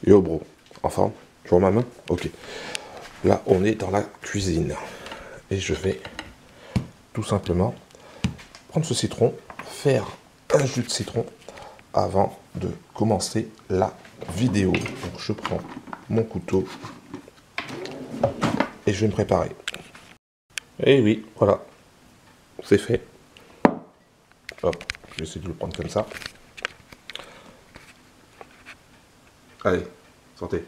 Yo bro, en forme? Tu vois ma main? Ok. Là, on est dans la cuisine. Et je vais tout simplement prendre ce citron, faire un jus de citron avant de commencer la vidéo. Donc je prends mon couteau et je vais me préparer. Et oui, voilà, c'est fait. Hop, je vais essayer de le prendre comme ça. Allez, santé.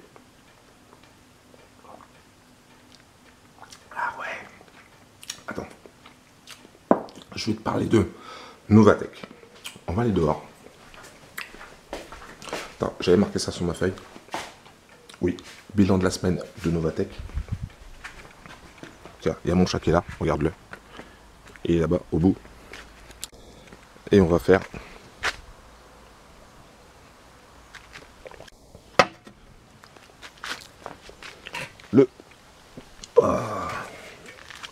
Ah ouais. Attends. Je vais te parler de Novatech. On va aller dehors. Attends, j'avais marqué ça sur ma feuille. Oui, bilan de la semaine de Novatech. Tiens, il y a mon chat qui est là, regarde-le. Et il est là-bas, au bout. Et on va faire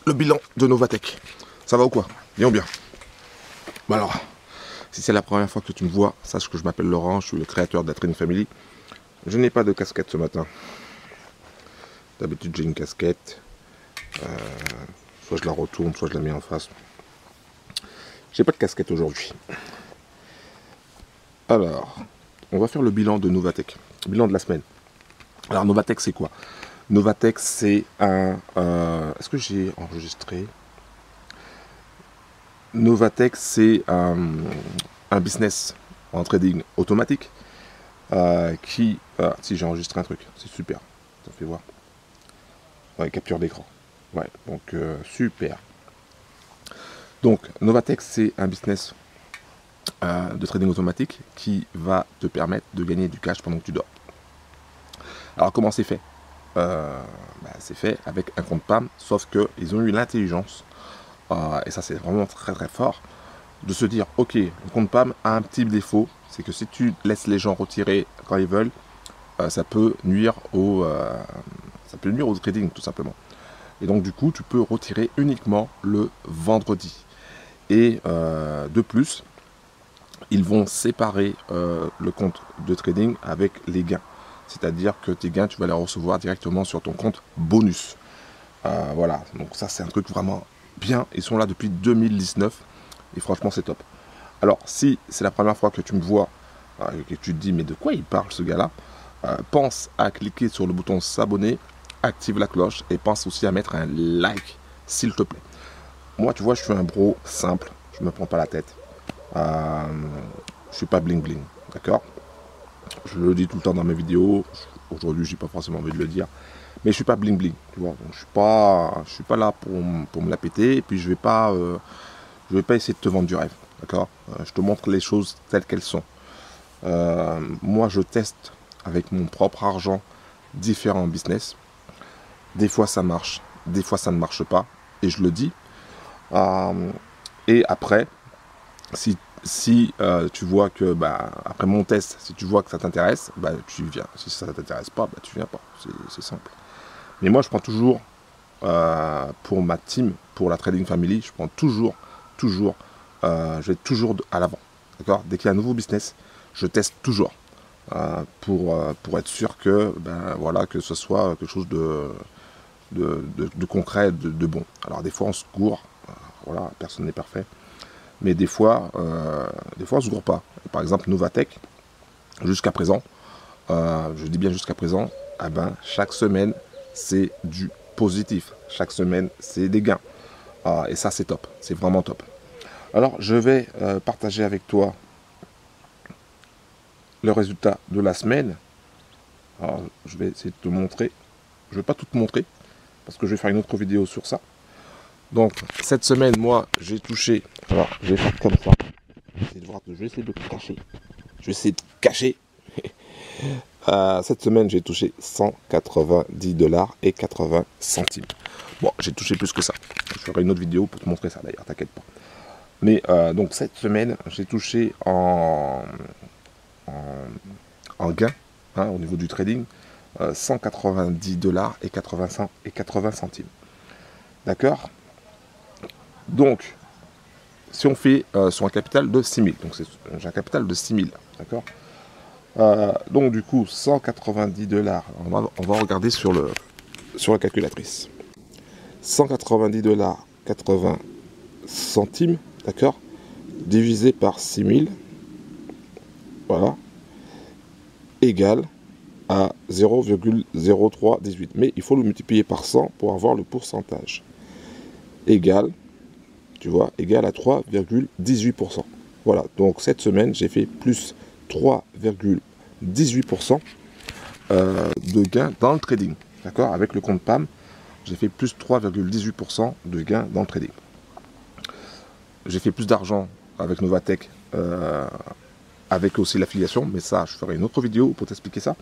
le bilan de Novatech. Ça va ou quoi? Bien ou bien? Bon alors, si c'est la première fois que tu me vois, sache que je m'appelle Laurent, je suis le créateur de la Trading Family. Je n'ai pas de casquette ce matin. D'habitude j'ai une casquette. Soit je la retourne, soit je la mets en face. J'ai pas de casquette aujourd'hui. Alors, on va faire le bilan de Novatech. Bilan de la semaine. Alors Novatech c'est quoi? Novatech c'est un... Est-ce que j'ai enregistré? Novatech c'est un business en trading automatique qui... si j'ai enregistré un truc, c'est super. Ça fait voir. Ouais, capture d'écran. Ouais, donc super. Donc Novatech c'est un business de trading automatique qui va te permettre de gagner du cash pendant que tu dors. Alors comment c'est fait? C'est fait avec un compte PAM, sauf qu'ils ont eu l'intelligence, et ça c'est vraiment très très fort, de se dire ok, le compte PAM a un petit défaut, c'est que si tu laisses les gens retirer quand ils veulent, ça peut nuire au trading tout simplement. Et donc du coup tu peux retirer uniquement le vendredi. Et de plus, ils vont séparer le compte de trading avec les gains. C'est-à-dire que tes gains, tu vas les recevoir directement sur ton compte bonus. Voilà, donc ça c'est un truc vraiment bien. Ils sont là depuis 2019 et franchement c'est top. Alors si c'est la première fois que tu me vois et que tu te dis mais de quoi il parle ce gars-là, pense à cliquer sur le bouton s'abonner, active la cloche et pense aussi à mettre un like s'il te plaît. Moi tu vois je suis un bro simple, je me prends pas la tête. Je suis pas bling bling, d'accord? Je le dis tout le temps dans mes vidéos. Aujourd'hui, j'ai pas forcément envie de le dire, mais je suis pas bling bling, tu vois. Donc, je suis pas là pour me la péter. Et puis je vais pas essayer de te vendre du rêve, d'accord? Je te montre les choses telles qu'elles sont. Moi, je teste avec mon propre argent différents business. Des fois, ça marche, des fois, ça ne marche pas, et je le dis. Et après, si tu vois que, après mon test, si tu vois que ça t'intéresse, tu viens. Si ça ne t'intéresse pas, tu viens pas. C'est simple. Mais moi, je prends toujours, pour ma team, pour la Trading Family, je prends toujours, je vais toujours à l'avant. D'accord? Dès qu'il y a un nouveau business, je teste toujours pour être sûr que, voilà, que ce soit quelque chose de concret, de bon. Alors, des fois, on se court. Voilà, personne n'est parfait. Mais des fois on ne se gourre pas. Par exemple, Novatech, jusqu'à présent, je dis bien jusqu'à présent, chaque semaine, c'est du positif. Chaque semaine, c'est des gains. Et ça, c'est top. C'est vraiment top. Alors, je vais partager avec toi le résultat de la semaine. Alors, je vais essayer de te montrer. Je ne vais pas tout te montrer, parce que je vais faire une autre vidéo sur ça. Donc, cette semaine, moi, j'ai touché... Alors, je vais faire comme ça. Je vais essayer de cacher. Je vais essayer de cacher. Cette semaine, j'ai touché 190 $ et 80 centimes. Bon, j'ai touché plus que ça. Je ferai une autre vidéo pour te montrer ça d'ailleurs, t'inquiète pas. Mais donc cette semaine, j'ai touché en gain, au niveau du trading, 190 $ et 80 centimes. D'accord? Donc, si on fait sur un capital de 6 000, donc j'ai un capital de 6 000, d'accord? Donc du coup, 190 $. On va regarder sur la calculatrice. 190 $, 80 centimes, d'accord, divisé par 6000, voilà, égale à 0,0318. Mais il faut le multiplier par 100 pour avoir le pourcentage. Égale, tu vois, égale à 3,18%. Voilà, donc cette semaine, j'ai fait plus 3,18% de gain dans le trading. D'accord? Avec le compte PAM, j'ai fait plus 3,18% de gain dans le trading. J'ai fait plus d'argent avec Novatech, avec aussi l'affiliation, mais ça, je ferai une autre vidéo pour t'expliquer ça.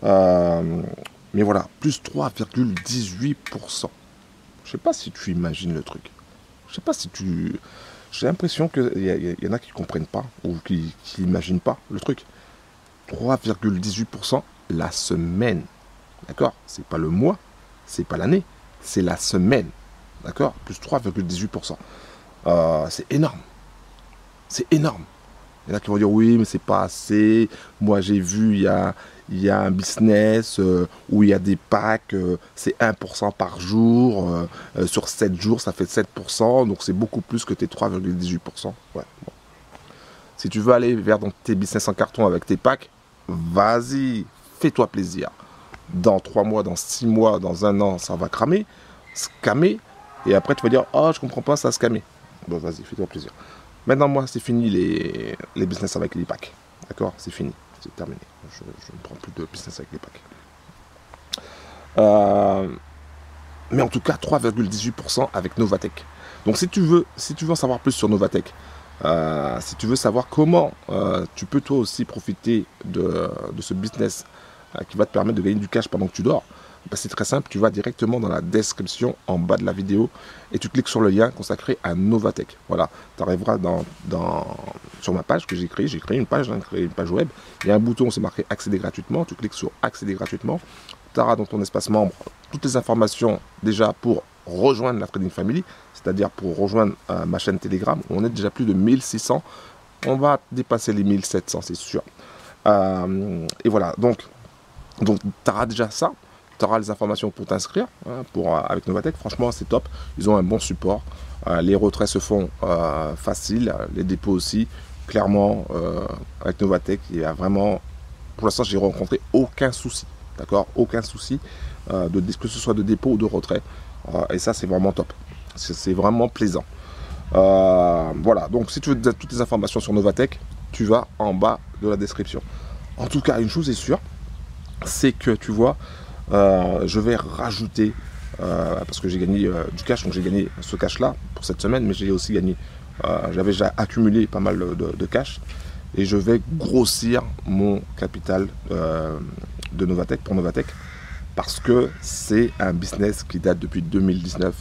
Mais voilà, plus 3,18%. Je sais pas si tu imagines le truc. Je sais pas si tu... J'ai l'impression qu'il y en a qui ne comprennent pas ou qui n'imaginent pas le truc. 3,18% la semaine. D'accord? C'est pas le mois, c'est pas l'année, c'est la semaine. D'accord? Plus 3,18%. C'est énorme. C'est énorme. Il y en a qui vont dire oui, mais c'est pas assez. Moi, j'ai vu, il y a un business où il y a des packs, c'est 1% par jour. Sur 7 jours, ça fait 7%. Donc, c'est beaucoup plus que tes 3,18%. Ouais, bon. Si tu veux aller vers tes business en carton avec tes packs, vas-y, fais-toi plaisir. Dans 3 mois, dans 6 mois, dans 1 an, ça va cramer, scammer. Et après, tu vas dire, oh, je comprends pas, ça a scamé. Bon, vas-y, fais-toi plaisir. Maintenant, moi, c'est fini les business avec les packs. D'accord? C'est fini. C'est terminé. Je ne prends plus de business avec les packs. Mais en tout cas, 3,18% avec Novatech. Donc, si tu veux en savoir plus sur Novatech, si tu veux savoir comment tu peux toi aussi profiter de ce business qui va te permettre de gagner du cash pendant que tu dors, ben c'est très simple, tu vas directement dans la description en bas de la vidéo et tu cliques sur le lien consacré à Novatech. Voilà, tu arriveras sur ma page que j'ai créée une page, une page web, il y a un bouton, c'est marqué accéder gratuitement, tu cliques sur accéder gratuitement, tu auras dans ton espace membre toutes les informations déjà pour rejoindre la Trading Family, c'est-à-dire pour rejoindre ma chaîne Telegram, où on est déjà plus de 1600, on va dépasser les 1700, c'est sûr. Et voilà, donc tu auras déjà ça, tu auras les informations pour t'inscrire avec Novatech. Franchement, c'est top. Ils ont un bon support. Les retraits se font faciles, les dépôts aussi. Clairement, avec Novatech, il y a vraiment, pour l'instant, j'ai rencontré aucun souci. D'accord? Aucun souci, que ce soit de dépôt ou de retrait. Et ça, c'est vraiment top. C'est vraiment plaisant. Voilà, donc si tu veux toutes les informations sur Novatech, tu vas en bas de la description. En tout cas, une chose est sûre, c'est que tu vois, je vais rajouter, parce que j'ai gagné du cash, donc j'ai gagné ce cash là pour cette semaine, mais j'ai aussi gagné, j'avais déjà accumulé pas mal de cash, et je vais grossir mon capital de Novatech, pour Novatech, parce que c'est un business qui date depuis 2019,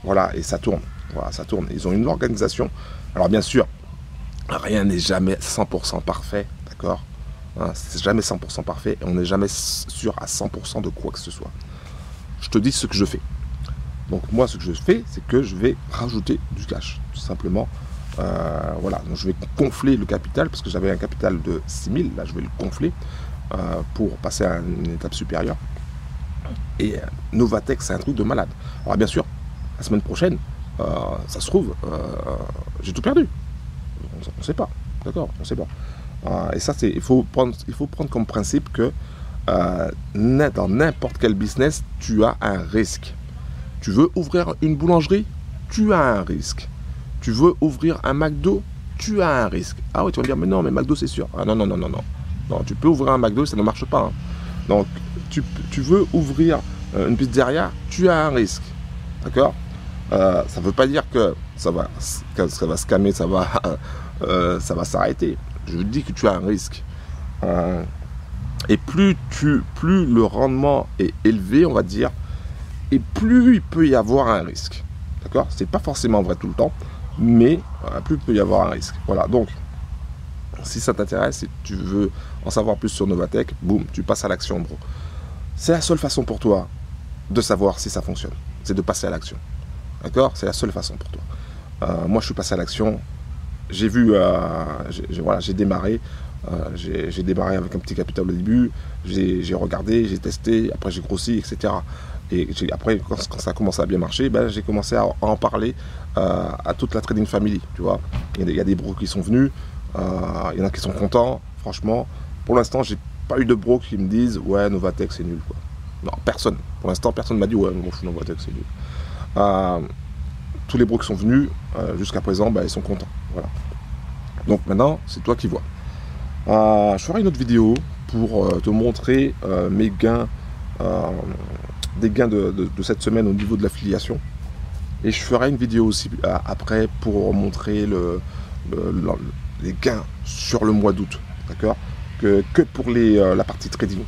voilà, et ça tourne, voilà, ça tourne. Ils ont une organisation, alors bien sûr, rien n'est jamais 100% parfait, d'accord? C'est jamais 100% parfait et on n'est jamais sûr à 100% de quoi que ce soit. Je te dis ce que je fais. Donc moi, ce que je fais, c'est que je vais rajouter du cash, tout simplement. Voilà, donc je vais gonfler le capital, parce que j'avais un capital de 6000, là je vais le gonfler pour passer à une étape supérieure. Et Novatech, c'est un truc de malade. Alors bien sûr, la semaine prochaine, ça se trouve, j'ai tout perdu. On ne sait pas, d'accord? On ne sait pas. Et ça, il faut prendre comme principe que dans n'importe quel business, tu as un risque. Tu veux ouvrir une boulangerie, tu as un risque. Tu veux ouvrir un McDo, tu as un risque. Ah oui, tu vas me dire, mais non, mais McDo, c'est sûr. Ah non, non, non, non, non. Non, tu peux ouvrir un McDo, ça ne marche pas. Hein. Donc, tu veux ouvrir une pizzeria, tu as un risque. D'accord? Ça ne veut pas dire que ça va se calmer, ça va s'arrêter. Je dis que tu as un risque. Et plus le rendement est élevé, on va dire, et plus il peut y avoir un risque. D'accord? C'est pas forcément vrai tout le temps, mais plus il peut y avoir un risque. Voilà, donc, si ça t'intéresse, si tu veux en savoir plus sur Novatech, boum, tu passes à l'action, bro. C'est la seule façon pour toi de savoir si ça fonctionne. C'est de passer à l'action. D'accord? C'est la seule façon pour toi. Moi, je suis passé à l'action. J'ai vu, voilà, j'ai démarré. J'ai démarré avec un petit capital au début, j'ai regardé, j'ai testé, après j'ai grossi, etc. Et après, quand ça a commencé à bien marcher, ben, j'ai commencé à en parler à toute la trading family, tu vois. Il y a des bros qui sont venus, il y en a qui sont contents, franchement. Pour l'instant, j'ai pas eu de bros qui me disent « Ouais, Novatech, c'est nul, quoi ». Non, personne. Pour l'instant, personne m'a dit « Ouais, Novatech, c'est nul ». Tous les bros qui sont venus, jusqu'à présent, ben, ils sont contents, voilà. Donc maintenant, c'est toi qui vois. Je ferai une autre vidéo pour te montrer mes gains, des gains de cette semaine au niveau de l'affiliation. Et je ferai une vidéo aussi après pour montrer les gains sur le mois d'août, d'accord, que pour la partie trading,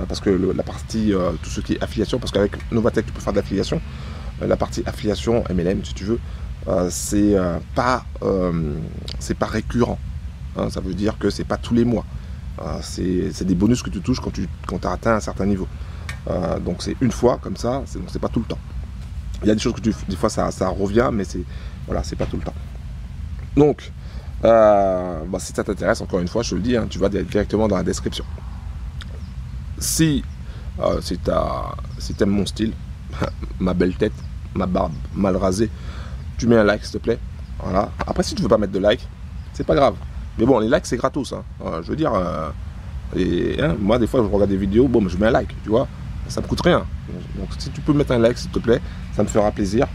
parce que la partie, tout ce qui est affiliation, parce qu'avec Novatech tu peux faire de l'affiliation, la partie affiliation, MLM si tu veux, c'est pas récurrent. Ça veut dire que c'est pas tous les mois. C'est des bonus que tu touches quand tu as atteint un certain niveau. Donc c'est une fois comme ça, c'est pas tout le temps. Il y a des choses que des fois ça revient, mais voilà, c'est pas tout le temps. Donc, si ça t'intéresse, encore une fois, je te le dis, hein, tu vas directement dans la description. Si t'aimes mon style, ma belle tête, ma barbe mal rasée, tu mets un like s'il te plaît. Voilà. Après, si tu veux pas mettre de like, c'est pas grave. Mais bon, les likes c'est gratos. Hein. Je veux dire, moi des fois je regarde des vidéos, bon, je mets un like, tu vois, ça me coûte rien. Donc si tu peux mettre un like s'il te plaît, ça me fera plaisir.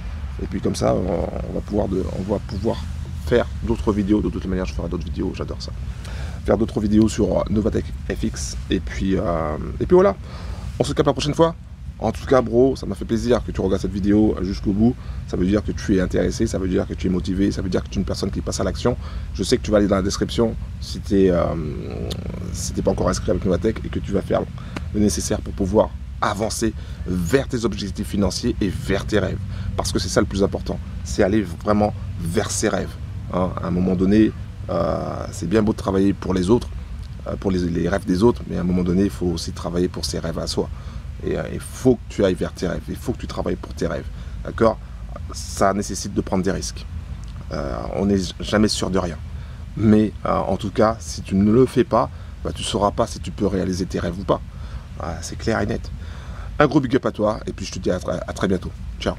Et puis comme ça, on va pouvoir faire d'autres vidéos. De toute manière, je ferai d'autres vidéos, j'adore ça. Faire d'autres vidéos sur Novatech FX. Et puis voilà. On se capte la prochaine fois. En tout cas, bro, ça m'a fait plaisir que tu regardes cette vidéo jusqu'au bout. Ça veut dire que tu es intéressé, ça veut dire que tu es motivé, ça veut dire que tu es une personne qui passe à l'action. Je sais que tu vas aller dans la description si tu n'es pas encore inscrit avec Novatech et que tu vas faire le nécessaire pour pouvoir avancer vers tes objectifs financiers et vers tes rêves. Parce que c'est ça le plus important, c'est aller vraiment vers ses rêves. Hein. À un moment donné, c'est bien beau de travailler pour les autres, pour les rêves des autres, mais à un moment donné, il faut aussi travailler pour ses rêves à soi. Et il faut que tu ailles vers tes rêves, il faut que tu travailles pour tes rêves, d'accord? Ça nécessite de prendre des risques. On n'est jamais sûr de rien. Mais en tout cas, si tu ne le fais pas, tu ne sauras pas si tu peux réaliser tes rêves ou pas. C'est clair et net. Un gros big up à toi, et puis je te dis à très bientôt. Ciao.